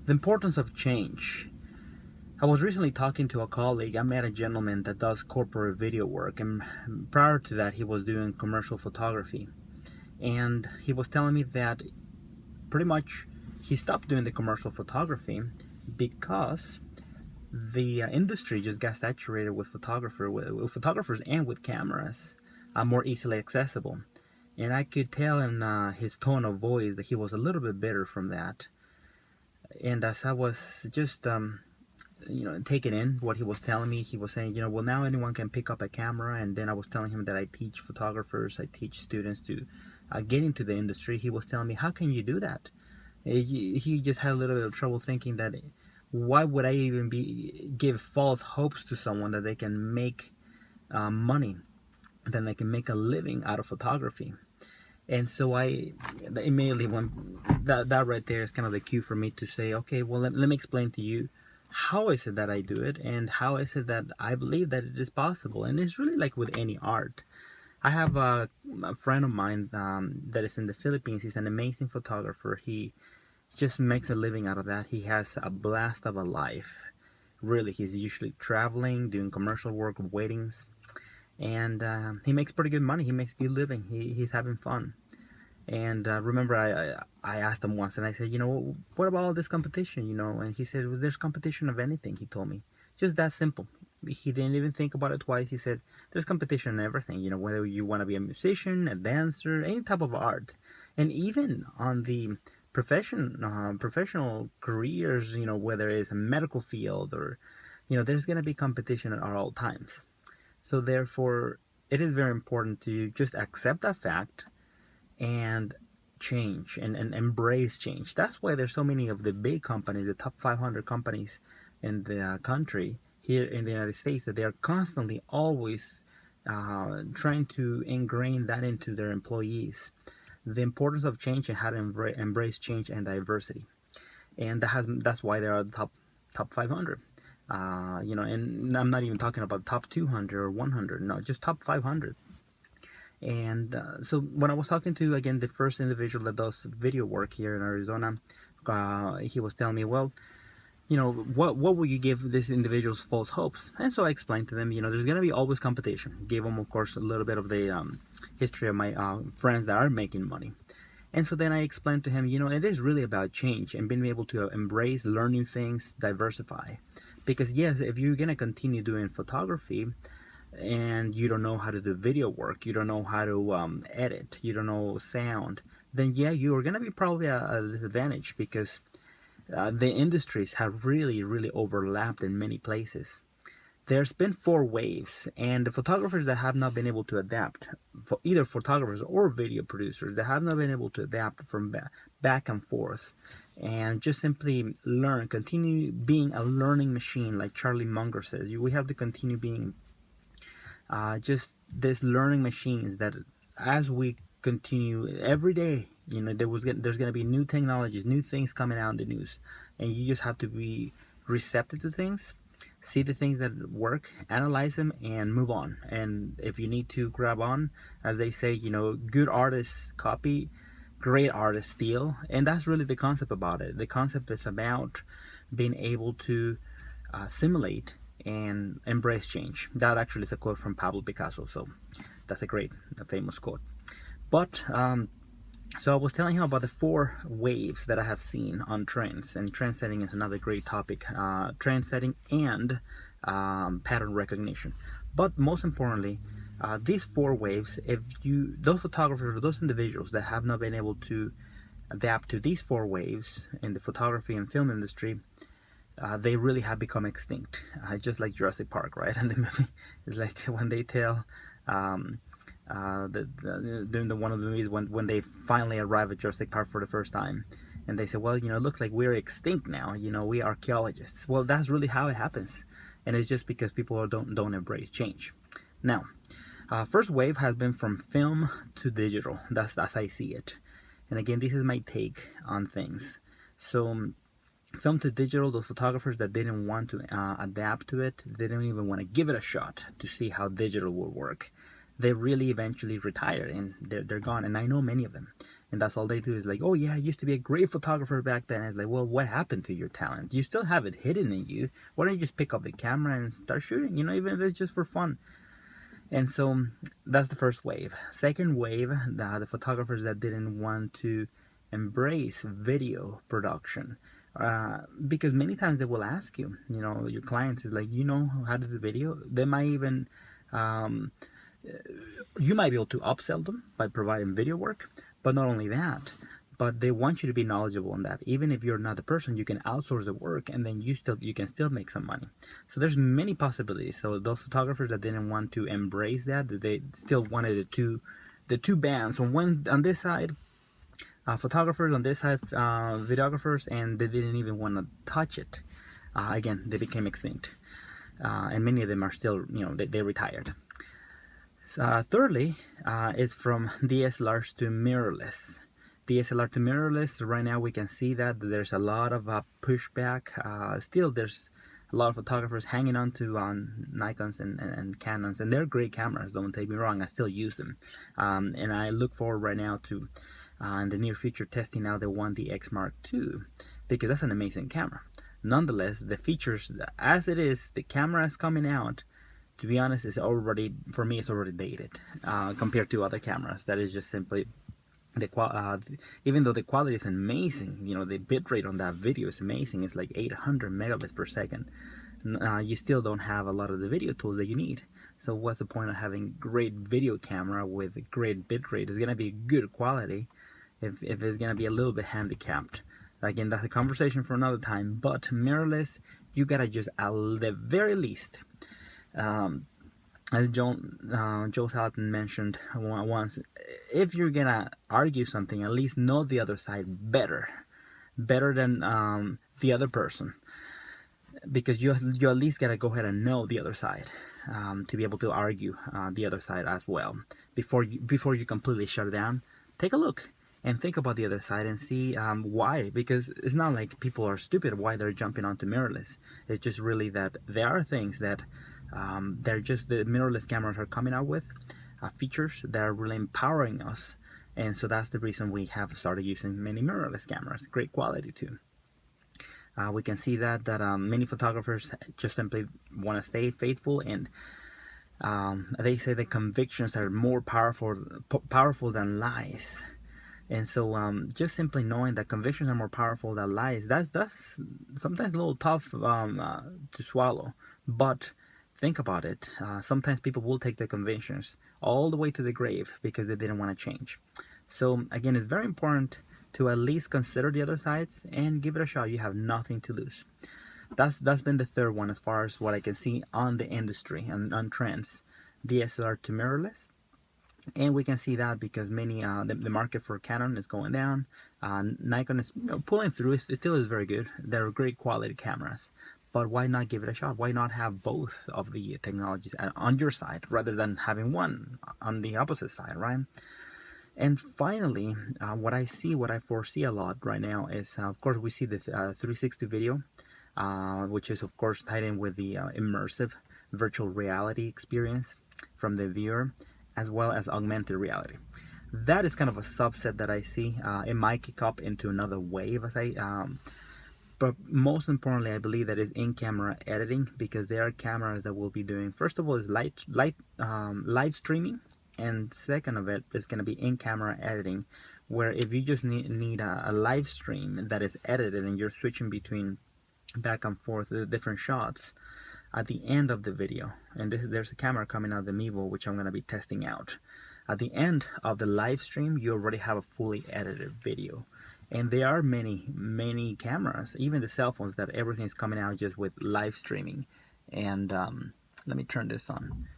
The importance of change. I was recently talking to a colleague. I met a gentleman that does corporate video work, and prior to that, he was doing commercial photography. And he was telling me that pretty much he stopped doing the commercial photography because the industry just got saturated with photographers and with cameras, more easily accessible. And I could tell in his tone of voice that he was a little bit bitter from that. And as I was just taking in what he was telling me, he was saying, well, now anyone can pick up a camera. And then I was telling him that I teach photographers, I teach students to get into the industry. He was telling me, how can you do that? He just had a little bit of trouble thinking that why would I even give false hopes to someone that they can make money, that they can make a living out of photography. And so I immediately, when that right there is kind of the cue for me to say, okay, well, let me explain to you how is it that I do it, and how is it that I believe that it is possible. And it's really like with any art. I have a friend of mine that is in the Philippines. He's an amazing photographer. He just makes a living out of that. He has a blast of a life. Really, he's usually traveling, doing commercial work, weddings, and he makes pretty good money. He makes a good living. He's having fun. And remember, I asked him once, and I said, what about all this competition, And he said, well, there's competition of anything, he told me. Just that simple. He didn't even think about it twice. He said, there's competition in everything, whether you want to be a musician, a dancer, any type of art. And even on the professional careers, whether it's a medical field or, there's going to be competition at all times. So therefore, it is very important to just accept that fact and change and embrace change. That's why there's so many of the big companies, the top 500 companies in the country here in the United States, that they are constantly always trying to ingrain that into their employees. The importance of change and how to embrace change and diversity. And that's why they are the top 500. And I'm not even talking about top 200 or 100. No, just top 500. And so when I was talking to, again, the first individual that does video work here in Arizona, he was telling me, well, what will you give these individuals false hopes? And so I explained to them, there's going to be always competition. Gave them, of course, a little bit of the history of my friends that are making money. And so then I explained to him, it is really about change and being able to embrace, learn new things, diversify. Because yes, if you're going to continue doing photography, and you don't know how to do video work, you don't know how to edit, you don't know sound, then yeah, you are going to be probably at a disadvantage, because the industries have really, really overlapped in many places. There's been 4 waves, and the photographers that have not been able to adapt, for either photographers or video producers, that have not been able to adapt from back and forth, and just simply learn, continue being a learning machine, like Charlie Munger says. We have to continue being just this learning machines, that as we continue every day, there's going to be new technologies, new things coming out in the news, and you just have to be receptive to things, see the things that work, analyze them, and move on. And if you need to grab on, as they say, good artists copy, great artists steal. And that's really the concept about it. The concept is about being able to simulate and embrace change. That actually is a quote from Pablo Picasso, so that's a famous quote. But so I was telling him about the 4 waves that I have seen on trends, and trend setting is another great topic. Trend setting and pattern recognition. But most importantly, these 4 waves, if those photographers or those individuals that have not been able to adapt to these 4 waves in the photography and film industry, they really have become extinct. Just like Jurassic Park, right? And the movie is like when they tell during one of the movies, when they finally arrive at Jurassic Park for the first time, and they say, well, it looks like we're extinct now. We archaeologists. Well, that's really how it happens, and it's just because people don't embrace change. Now, first wave has been from film to digital. That's as I see it. And again, this is my take on things. So film to digital, those photographers that didn't want to adapt to it, they didn't even want to give it a shot to see how digital would work, they really eventually retired, and they're gone. And I know many of them. and that's all they do is like, oh yeah, I used to be a great photographer back then. It's like, well, what happened to your talent? You still have it hidden in you. Why don't you just pick up the camera and start shooting, even if it's just for fun? And so that's the first wave. Second wave, the photographers that didn't want to embrace video production. Because many times they will ask you, your clients is like, how to do video? They might even, you might be able to upsell them by providing video work, but not only that, but they want you to be knowledgeable in that. Even if you're not the person, you can outsource the work, and then you can still make some money. So there's many possibilities. So those photographers that didn't want to embrace that they still wanted the two bands on this side, photographers, on this side, videographers, and they didn't even want to touch it. Again, they became extinct, and many of them are still, they retired. Thirdly, is from DSLRs to mirrorless. DSLR to mirrorless, right now we can see that there's a lot of pushback. Still, there's a lot of photographers hanging on to Nikons and Canons, and they're great cameras, don't take me wrong, I still use them. And I look forward right now to, in the near future, testing out the 1DX Mark II, because that's an amazing camera. Nonetheless, the features, as it is, the camera is coming out, to be honest, for me, it's already dated compared to other cameras. That is just simply even though the quality is amazing, the bitrate on that video is amazing. It's like 800 megabits per second. You still don't have a lot of the video tools that you need. So what's the point of having great video camera with great bitrate? It's gonna be good quality if it's gonna be a little bit handicapped. Again, that's a conversation for another time. But mirrorless, you gotta just, at the very least, as Joe Salatin mentioned once, if you're gonna argue something, at least know the other side better than the other person, because you at least gotta go ahead and know the other side to be able to argue the other side as well. Before you completely shut it down, take a look and think about the other side and see why. Because it's not like people are stupid why they're jumping onto mirrorless. It's just really that there are things that the mirrorless cameras are coming out with features that are really empowering us, and so that's the reason we have started using many mirrorless cameras. Great quality too. We can see that many photographers just simply want to stay faithful, and they say that convictions are more powerful than lies. And so just simply knowing that convictions are more powerful than lies, that's sometimes a little tough to swallow, but think about it. Sometimes people will take their convictions all the way to the grave because they didn't want to change. So again, it's very important to at least consider the other sides and give it a shot. You have nothing to lose. That's been the third one as far as what I can see on the industry and on trends. DSLR to mirrorless. And we can see that because many the market for Canon is going down. Nikon is pulling through. It still is very good. They're great quality cameras. But why not give it a shot? Why not have both of the technologies on your side rather than having one on the opposite side, right? And finally, what I foresee a lot right now is, of course, we see the 360 video, which is, of course, tied in with the immersive virtual reality experience from the viewer, as well as augmented reality. That is kind of a subset that I see. It might kick up into another wave, but most importantly, I believe that is in-camera editing, because there are cameras that will be doing, first of all, is live streaming, and second of it is going to be in-camera editing, where if you just need a live stream that is edited and you're switching between back and forth the different shots at the end of the video, and there's a camera coming out of the Mevo which I'm going to be testing out. At the end of the live stream, you already have a fully edited video. And there are many cameras, even the cell phones, that everything's coming out just with live streaming. And let me turn this on.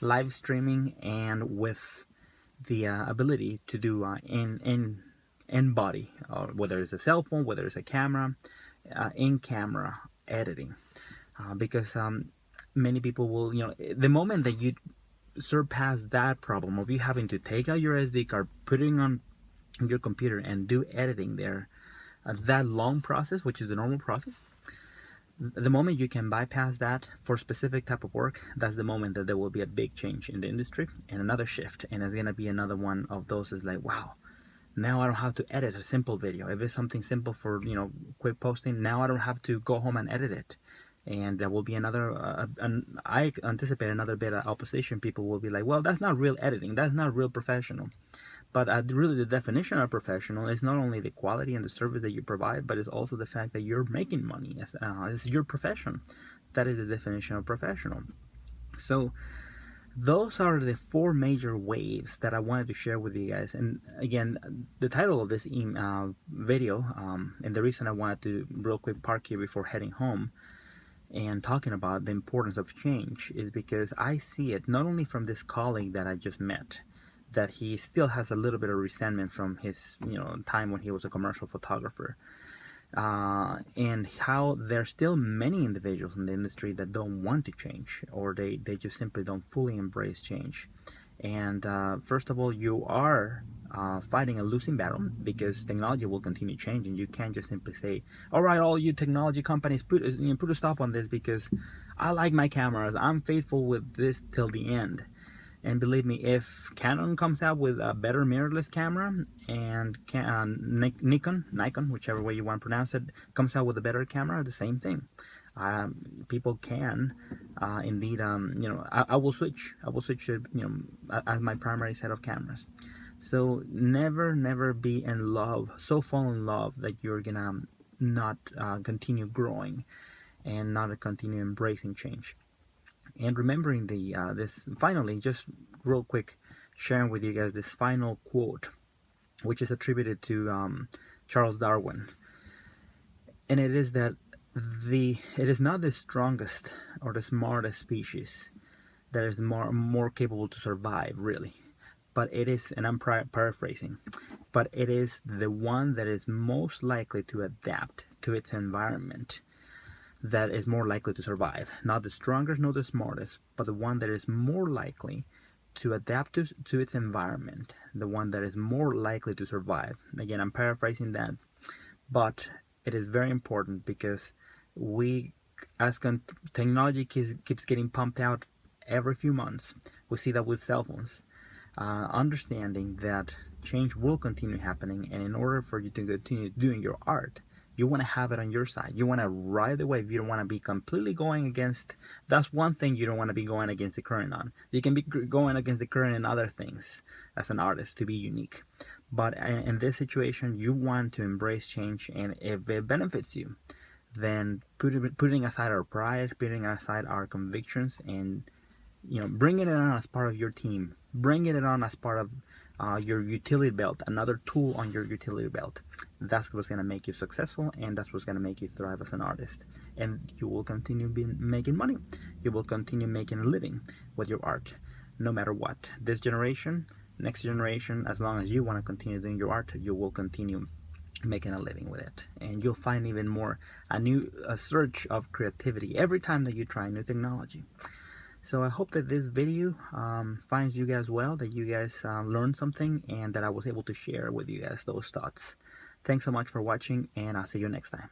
Live streaming, and with the ability to do in body, or whether it's a cell phone, whether it's a camera, in-camera editing. Because many people will, the moment that you surpass that problem of you having to take out your SD card, putting on your computer and do editing there, that long process, which is the normal process, the moment you can bypass that for specific type of work, that's the moment that there will be a big change in the industry and another shift. And it's going to be another one of those is like, wow, Now I don't have to edit a simple video. If it's something simple for, you know, quick posting, now I don't have to go home and edit it. And there will be another, I anticipate another bit of opposition. People will be like, well, that's not real editing. That's not real professional. But really the definition of professional is not only the quality and the service that you provide, but it's also the fact that you're making money. It's your profession. That is the definition of professional. So those are the 4 major waves that I wanted to share with you guys. And again, the title of this video, and the reason I wanted to real quick park here before heading home and talking about the importance of change is because I see it not only from this colleague that I just met, that he still has a little bit of resentment from his, you know, time when he was a commercial photographer, and how there's still many individuals in the industry that don't want to change, or they just simply don't fully embrace change. And first of all, you are fighting a losing battle, because technology will continue changing. You can't just simply say, all right, all you technology companies, put a stop on this because I like my cameras, I'm faithful with this till the end. And believe me, if Canon comes out with a better mirrorless camera, and Nikon, whichever way you want to pronounce it, comes out with a better camera, the same thing. People can indeed, you know, I will switch. You know, as my primary set of cameras. So never be in love, so fall in love that you're gonna not continue growing and not continue embracing change. And remembering this, finally, just real quick, sharing with you guys this final quote, which is attributed to Charles Darwin. And it is that it is not the strongest or the smartest species that is more capable to survive, really, but it is, and I'm paraphrasing, but it is the one that is most likely to adapt to its environment that is more likely to survive. Not the strongest, not the smartest, but the one that is more likely to adapt to its environment, the one that is more likely to survive. Again, I'm paraphrasing that, but it is very important, because as technology keeps getting pumped out every few months, we see that with cell phones, understanding that change will continue happening, and in order for you to continue doing your art, you want to have it on your side. You want to ride the wave. You don't want to be completely going against. That's one thing you don't want to be going against the current on. You can be going against the current in other things as an artist to be unique. But in this situation, you want to embrace change, and if it benefits you, then putting aside our pride, putting aside our convictions, and, you know, bringing it on as part of your team, bringing it on as part of your utility belt, another tool on your utility belt. That's what's going to make you successful, and that's what's going to make you thrive as an artist. And you will continue making money. You will continue making a living with your art, no matter what. This generation, next generation, as long as you want to continue doing your art, you will continue making a living with it. And you'll find even more a surge of creativity every time that you try new technology. So I hope that this video finds you guys well, that you guys learned something, and that I was able to share with you guys those thoughts. Thanks so much for watching, and I'll see you next time.